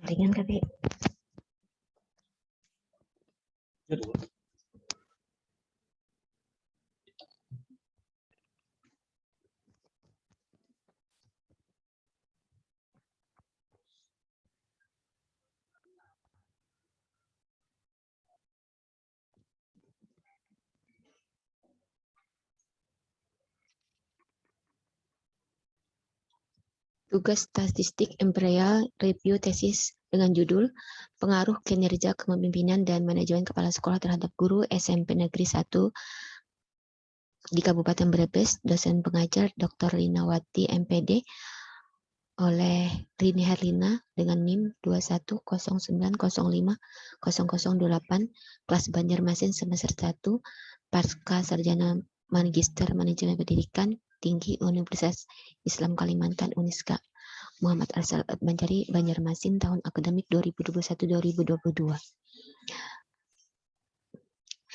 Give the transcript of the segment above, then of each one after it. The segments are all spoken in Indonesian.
Ringan kali. Tugas statistik Imperial Review Tesis dengan judul Pengaruh Kinerja Kepemimpinan dan Manajemen Kepala Sekolah terhadap Guru SMP Negeri 1 di Kabupaten Brebes, dosen pengajar Dr. Linawati MPD oleh Rini Herlina dengan NIM 2109050008 kelas Banjarmasin semester 1 pasca sarjana magister manajemen pendidikan tinggi Universitas Islam Kalimantan Uniska. Muhammad Arsal Banjari Banjarmasin tahun akademik 2021-2022.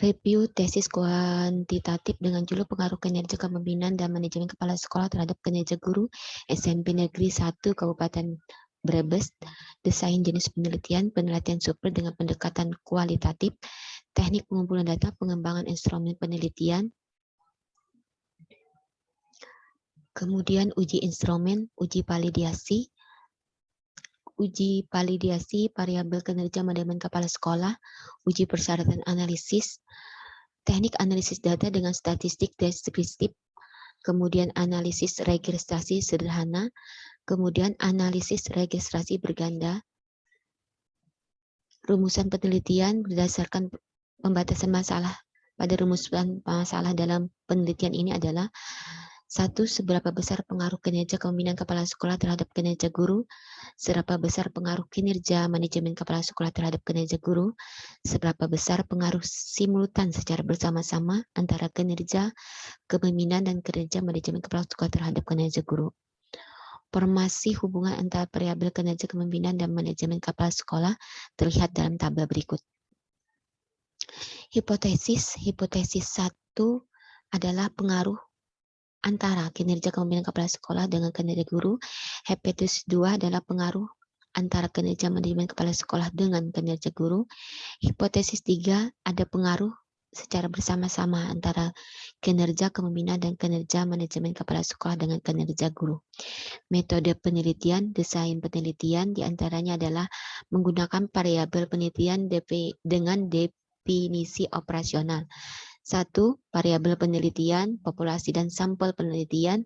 Review tesis kuantitatif dengan judul Pengaruh Kinerja Kepemimpinan dan Manajemen Kepala Sekolah terhadap Kinerja Guru SMP Negeri 1 Kabupaten Brebes. Desain jenis penelitian, penelitian super dengan pendekatan kualitatif, teknik pengumpulan data, pengembangan instrumen penelitian, kemudian uji instrumen, uji validasi, variabel kinerja manajemen kepala sekolah, uji persyaratan analisis, teknik analisis data dengan statistik deskriptif, kemudian analisis registrasi sederhana, kemudian analisis registrasi berganda, rumusan penelitian berdasarkan pembatasan masalah. Pada rumusan masalah dalam penelitian ini adalah 1. Seberapa besar pengaruh kinerja kepemimpinan kepala sekolah terhadap kinerja guru? Seberapa besar pengaruh kinerja manajemen kepala sekolah terhadap kinerja guru? Seberapa besar pengaruh simultan secara bersama-sama antara kinerja kepemimpinan dan kinerja manajemen kepala sekolah terhadap kinerja guru? Formasi hubungan antara variabel kinerja kepemimpinan dan manajemen kepala sekolah terlihat dalam tabel berikut. Hipotesis 1 adalah pengaruh antara kinerja kepemimpinan kepala sekolah dengan kinerja guru. Hipotesis 2 adalah pengaruh antara kinerja manajemen kepala sekolah dengan kinerja guru. Hipotesis 3 ada pengaruh secara bersama-sama antara kinerja kepemimpinan dan kinerja manajemen kepala sekolah dengan kinerja guru. Metode penelitian, desain penelitian diantaranya adalah menggunakan variabel penelitian dengan definisi operasional. 1. Variabel penelitian, populasi dan sampel penelitian.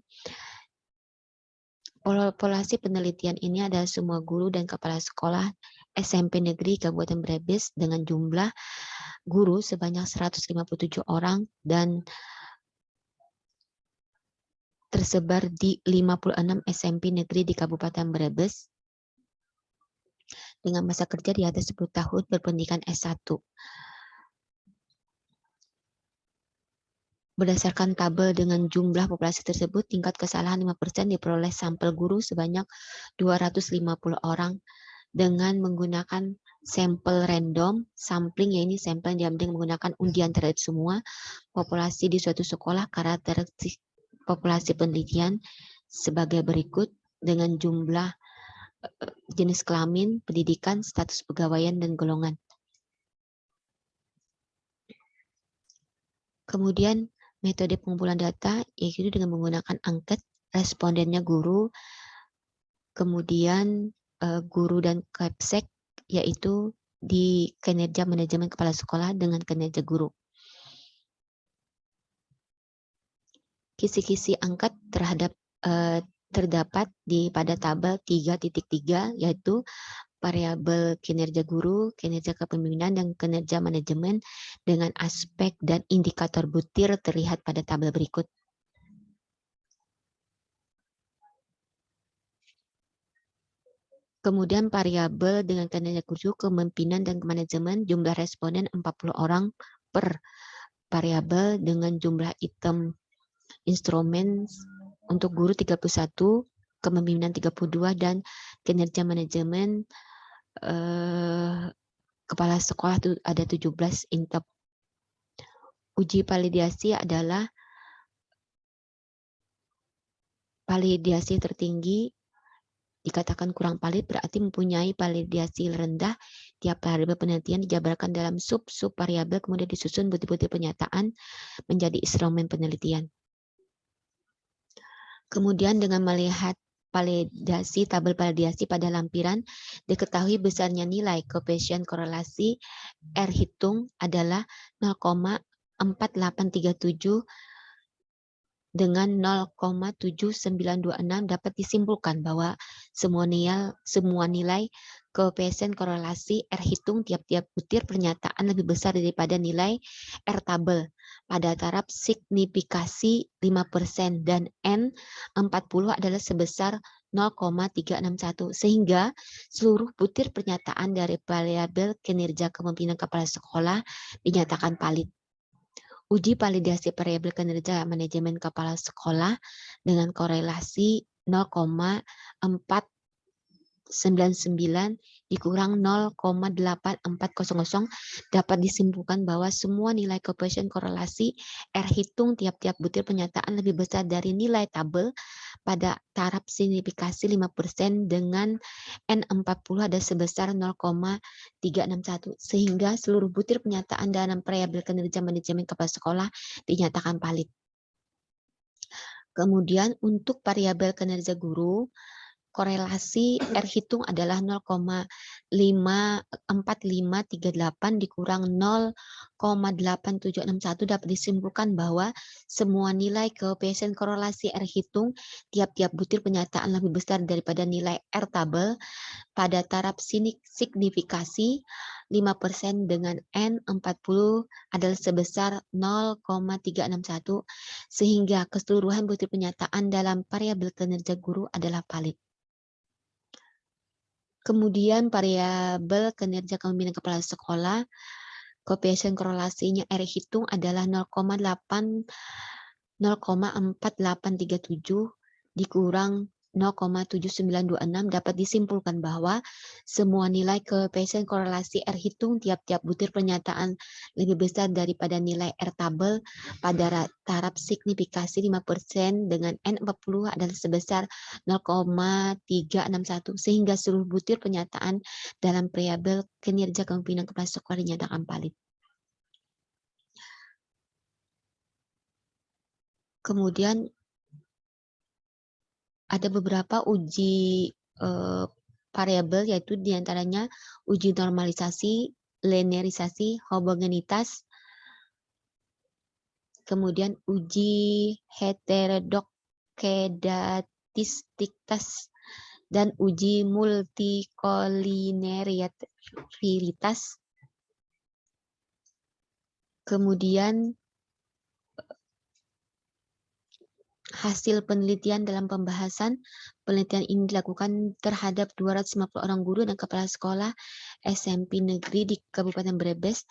Populasi penelitian ini adalah semua guru dan kepala sekolah SMP Negeri Kabupaten Brebes dengan jumlah guru sebanyak 157 orang dan tersebar di 56 SMP Negeri di Kabupaten Brebes dengan masa kerja di atas 10 tahun berpendidikan S1. Berdasarkan tabel dengan jumlah populasi tersebut, tingkat kesalahan 5% diperoleh sampel guru sebanyak 250 orang dengan menggunakan sampel random, sampling, yaitu sampel yang diambil menggunakan undian terhadap semua populasi di suatu sekolah. Karakteristik populasi penelitian sebagai berikut dengan jumlah jenis kelamin, pendidikan, status pegawaian, dan golongan. Kemudian metode pengumpulan data yaitu dengan menggunakan angket, respondennya guru, kemudian guru dan kepsek yaitu di kinerja manajemen kepala sekolah dengan kinerja guru. Kisi-kisi angket terdapat pada tabel 3.3 yaitu variabel kinerja guru, kinerja kepemimpinan, dan kinerja manajemen dengan aspek dan indikator butir terlihat pada tabel berikut. Kemudian variabel dengan kinerja guru, kepemimpinan, dan manajemen, jumlah responden 40 orang per variabel dengan jumlah item instrumen untuk guru 31, kepemimpinan 32, dan kinerja manajemen kepala sekolah itu ada 17 intep. Uji validasi adalah validasi tertinggi Dikatakan kurang valid berarti mempunyai validasi rendah. Tiap variabel penelitian dijabarkan dalam sub-sub variabel, kemudian disusun butir-butir pernyataan menjadi instrumen penelitian. Kemudian dengan melihat validasi, tabel validasi pada lampiran, diketahui besarnya nilai koefisien korelasi R hitung adalah 0,4837 dengan 0,7926. Dapat disimpulkan bahwa semua nilai koefisien korelasi R hitung tiap-tiap butir pernyataan lebih besar daripada nilai R tabel pada taraf signifikasi 5% dan N40 adalah sebesar 0,361, sehingga seluruh butir pernyataan dari variabel kinerja kepemimpinan kepala sekolah dinyatakan valid. Uji validasi variabel kinerja manajemen kepala sekolah dengan korelasi 0,499 dikurang 0,8400 dapat disimpulkan bahwa semua nilai koefisien korelasi R hitung tiap-tiap butir pernyataan lebih besar dari nilai tabel pada taraf signifikasi 5% dengan N40 ada sebesar 0,361, sehingga seluruh butir pernyataan dalam variabel kinerja manajemen kepala sekolah dinyatakan valid. Kemudian untuk variabel kinerja guru, korelasi R hitung adalah 0,4538 dikurang 0,8761 dapat disimpulkan bahwa semua nilai koefisien korelasi R hitung tiap-tiap butir pernyataan lebih besar daripada nilai R tabel pada taraf signifikasi 5% dengan N40 adalah sebesar 0,361 sehingga keseluruhan butir pernyataan dalam variabel kinerja guru adalah valid. Kemudian variabel kinerja kepemimpinan kepala sekolah, koefisien korelasinya R hitung adalah 0,4837 dikurang 0,7926 dapat disimpulkan bahwa semua nilai koefisien korelasi R hitung tiap-tiap butir pernyataan lebih besar daripada nilai R tabel pada taraf signifikasi 5% dengan N40 adalah sebesar 0,361 sehingga seluruh butir pernyataan dalam variabel kinerja kepemimpinan kepala sekolah dinyatakan valid. Kemudian ada beberapa uji variabel, yaitu diantaranya uji normalisasi, linearisasi, homogenitas, kemudian uji heterodokedastisitas, dan uji multikolinearitas. Kemudian hasil penelitian dalam pembahasan. Penelitian ini dilakukan terhadap 250 orang guru dan kepala sekolah SMP negeri di Kabupaten Brebes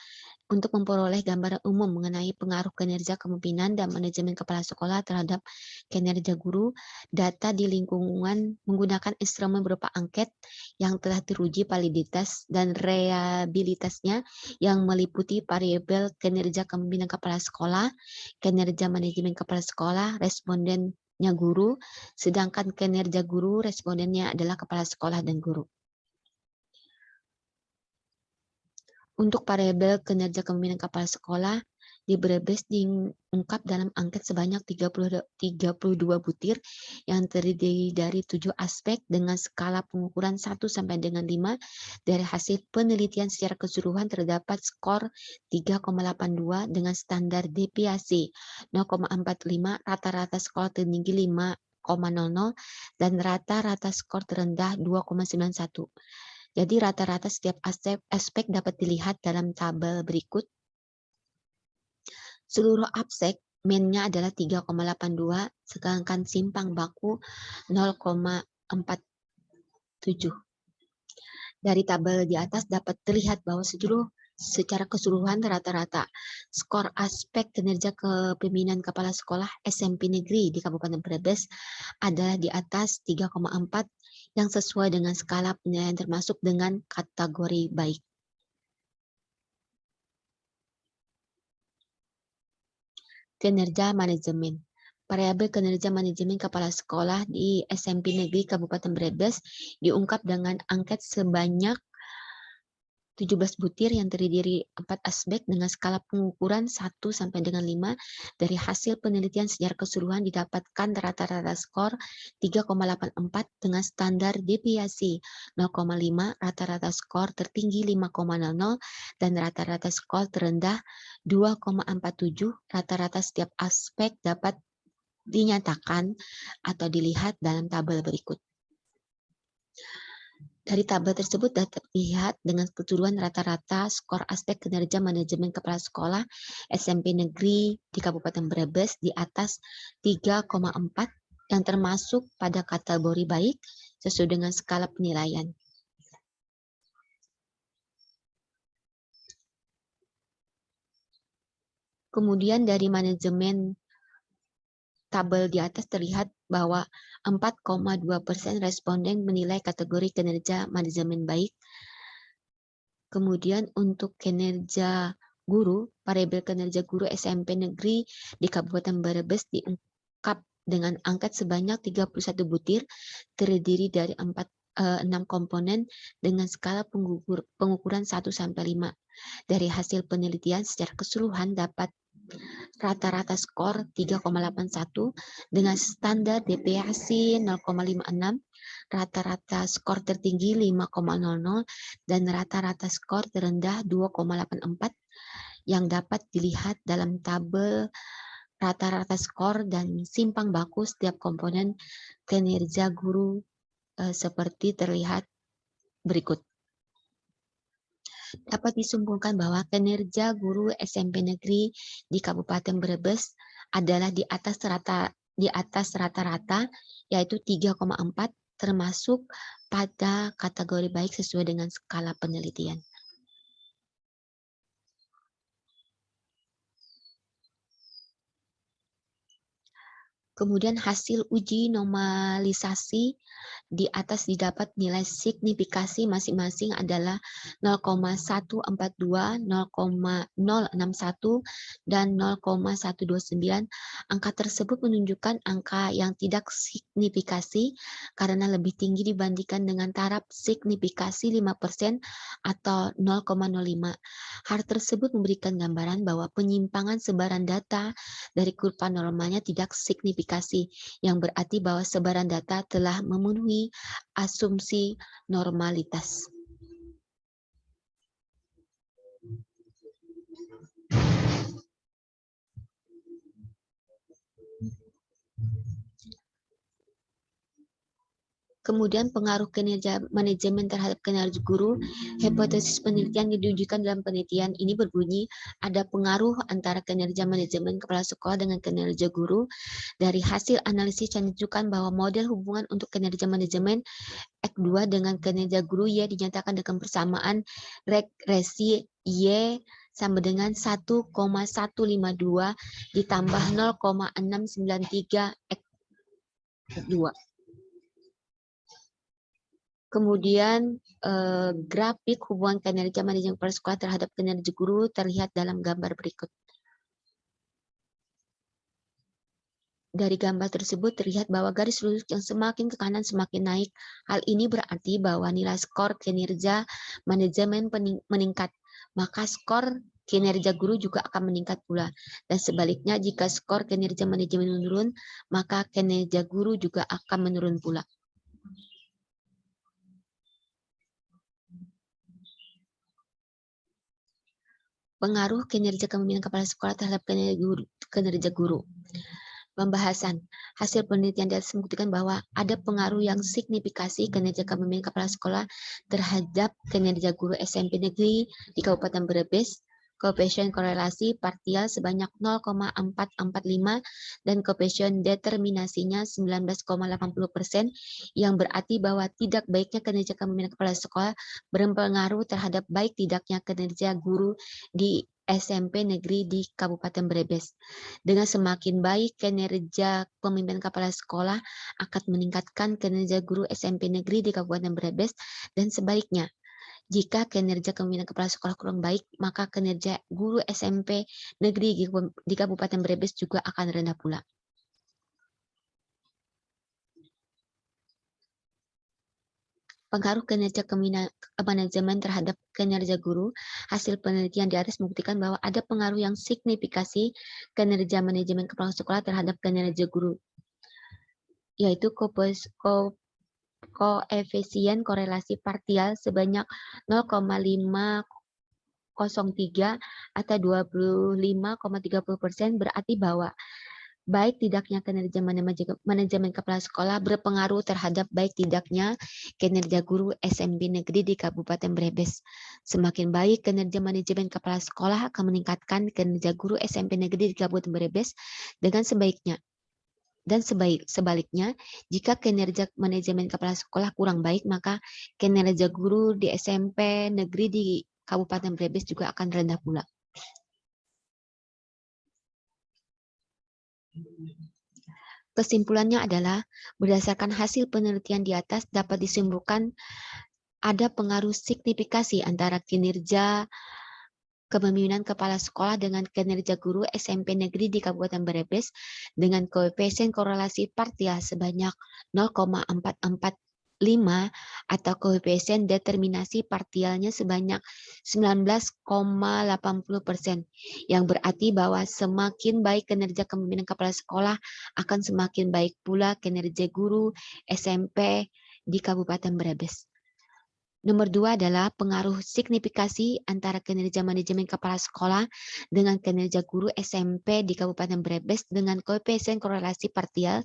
untuk memperoleh gambaran umum mengenai pengaruh kinerja kepemimpinan dan manajemen kepala sekolah terhadap kinerja guru. Data di lingkungan menggunakan instrumen berupa angket yang telah teruji validitas dan reliabilitasnya yang meliputi variabel kinerja kepemimpinan kepala sekolah, kinerja manajemen kepala sekolah, respondennya guru, sedangkan kinerja guru respondennya adalah kepala sekolah dan guru. Untuk variabel kinerja kepemimpinan kepala sekolah di Brebes diungkap dalam angket sebanyak 32 butir yang terdiri dari 7 aspek dengan skala pengukuran 1 sampai dengan 5. Dari hasil penelitian secara keseluruhan terdapat skor 3,82 dengan standar deviasi 0,45, rata-rata skor tertinggi 5,00 dan rata-rata skor terendah 2,91. Jadi rata-rata setiap aspek dapat dilihat dalam tabel berikut. Seluruh aspek min-nya adalah 3,82, sedangkan simpang baku 0,47. Dari tabel di atas dapat terlihat bahwa secara keseluruhan rata-rata skor aspek kinerja kepemimpinan kepala sekolah SMP negeri di Kabupaten Brebes adalah di atas 3,4 yang sesuai dengan skala penilaian termasuk dengan kategori baik. Kinerja manajemen. variabel kinerja manajemen kepala sekolah di SMP Negeri Kabupaten Brebes diungkap dengan angket sebanyak 17 butir yang terdiri 4 aspek dengan skala pengukuran 1 sampai dengan 5. Dari hasil penelitian secara keseluruhan didapatkan rata-rata skor 3,84 dengan standar deviasi 0,5, rata-rata skor tertinggi 5,00 dan rata-rata skor terendah 2,47. Rata-rata setiap aspek dapat dinyatakan atau dilihat dalam tabel berikut. Dari tabel tersebut dapat dilihat dengan keseluruhan rata-rata skor aspek kinerja manajemen kepala sekolah SMP Negeri di Kabupaten Brebes di atas 3,4 yang termasuk pada kategori baik sesuai dengan skala penilaian. Kemudian dari manajemen tabel di atas terlihat bahwa 4,2% responden menilai kategori kinerja manajemen baik. Kemudian untuk kinerja guru, variabel kinerja guru SMP Negeri di Kabupaten Brebes diungkap dengan angkat sebanyak 31 butir, terdiri dari 6 komponen dengan skala pengukuran 1 sampai 5. Dari hasil penelitian secara keseluruhan dapat rata-rata skor 3,81 dengan standar deviasi 0,56, rata-rata skor tertinggi 5,00 dan rata-rata skor terendah 2,84 yang dapat dilihat dalam tabel rata-rata skor dan simpang baku setiap komponen kinerja guru seperti terlihat berikut. Dapat disimpulkan bahwa kinerja guru SMP Negeri di Kabupaten Brebes adalah di atas rata-rata, yaitu 3,4, termasuk pada kategori baik sesuai dengan skala penelitian. Kemudian hasil uji normalisasi di atas didapat nilai signifikasi masing-masing adalah 0,142, 0,061, dan 0,129. Angka tersebut menunjukkan angka yang tidak signifikasi karena lebih tinggi dibandingkan dengan taraf signifikasi 5% atau 0,05. Hal tersebut memberikan gambaran bahwa penyimpangan sebaran data dari kurva normalnya tidak signifikasi, yang berarti bahwa sebaran data telah memenuhi asumsi normalitas. Kemudian pengaruh kinerja manajemen terhadap kinerja guru. Hipotesis penelitian yang diujikan dalam penelitian ini berbunyi ada pengaruh antara kinerja manajemen kepala sekolah dengan kinerja guru. Dari hasil analisis menunjukkan bahwa model hubungan untuk kinerja manajemen X2 dengan kinerja guru Y dinyatakan dengan persamaan regresi Y sama dengan 1,152 ditambah 0,693 X2. Kemudian grafik hubungan kinerja manajemen kepala sekolah terhadap kinerja guru terlihat dalam gambar berikut. Dari gambar tersebut terlihat bahwa garis lurus yang semakin ke kanan semakin naik. Hal ini berarti bahwa nilai skor kinerja manajemen meningkat, maka skor kinerja guru juga akan meningkat pula. Dan sebaliknya, jika skor kinerja manajemen menurun, maka kinerja guru juga akan menurun pula. Pengaruh kinerja kepemimpinan kepala sekolah terhadap kinerja guru. Pembahasan. Hasil penelitian di atas membuktikan bahwa ada pengaruh yang signifikasi kinerja kepemimpinan kepala sekolah terhadap kinerja guru SMP Negeri di Kabupaten Brebes. Koefisien korelasi parsial sebanyak 0,445 dan koefisien determinasinya 19,80%, yang berarti bahwa tidak baiknya kinerja kepemimpinan kepala sekolah berpengaruh terhadap baik tidaknya kinerja guru di SMP Negeri di Kabupaten Brebes. Dengan semakin baik kinerja pemimpinan kepala sekolah akan meningkatkan kinerja guru SMP Negeri di Kabupaten Brebes, dan sebaliknya. Jika kinerja kepemimpinan kepala sekolah kurang baik, maka kinerja guru SMP Negeri di Kabupaten Brebes juga akan rendah pula. Pengaruh kinerja manajemen terhadap kinerja guru. Hasil penelitian di atas membuktikan bahwa ada pengaruh yang signifikasi kinerja manajemen kepala sekolah terhadap kinerja guru, yaitu koefisien korelasi parsial sebanyak 0,503 atau 25,30%, berarti bahwa baik tidaknya kinerja manajemen kepala sekolah berpengaruh terhadap baik tidaknya kinerja guru SMP negeri di Kabupaten Brebes. Semakin baik kinerja manajemen kepala sekolah akan meningkatkan kinerja guru SMP negeri di Kabupaten Brebes dengan sebaiknya. Dan sebaliknya, jika kinerja manajemen kepala sekolah kurang baik, maka kinerja guru di SMP negeri di Kabupaten Brebes juga akan rendah pula. Kesimpulannya adalah, berdasarkan hasil penelitian di atas dapat disimpulkan ada pengaruh signifikasi antara kinerja kepemimpinan kepala sekolah dengan kinerja guru SMP negeri di Kabupaten Brebes dengan koefisien korelasi parsial sebanyak 0,445 atau koefisien determinasi parsialnya sebanyak 19,80%, yang berarti bahwa semakin baik kinerja kepemimpinan kepala sekolah akan semakin baik pula kinerja guru SMP di Kabupaten Brebes. Nomor 2 adalah pengaruh signifikasi antara kinerja manajemen kepala sekolah dengan kinerja guru SMP di Kabupaten Brebes dengan koefisien korelasi parsial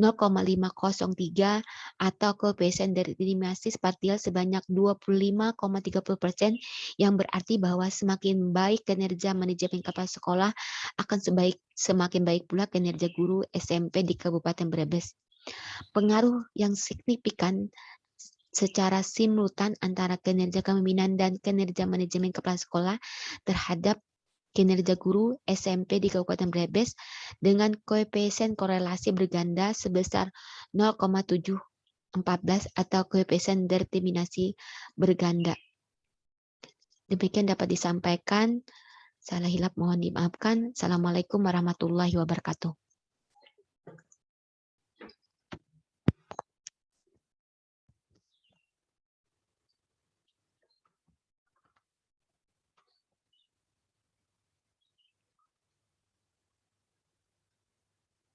0,503 atau koefisien determinasi parsial sebanyak 25,30%, yang berarti bahwa semakin baik kinerja manajemen kepala sekolah akan semakin baik pula kinerja guru SMP di Kabupaten Brebes. Pengaruh yang signifikan secara simultan antara kinerja kepemimpinan dan kinerja manajemen kepala sekolah terhadap kinerja guru SMP di Kabupaten Brebes dengan koefisien korelasi berganda sebesar 0,714 atau koefisien determinasi berganda. Demikian dapat disampaikan. Salah hilap mohon dimaafkan. Assalamualaikum warahmatullahi wabarakatuh.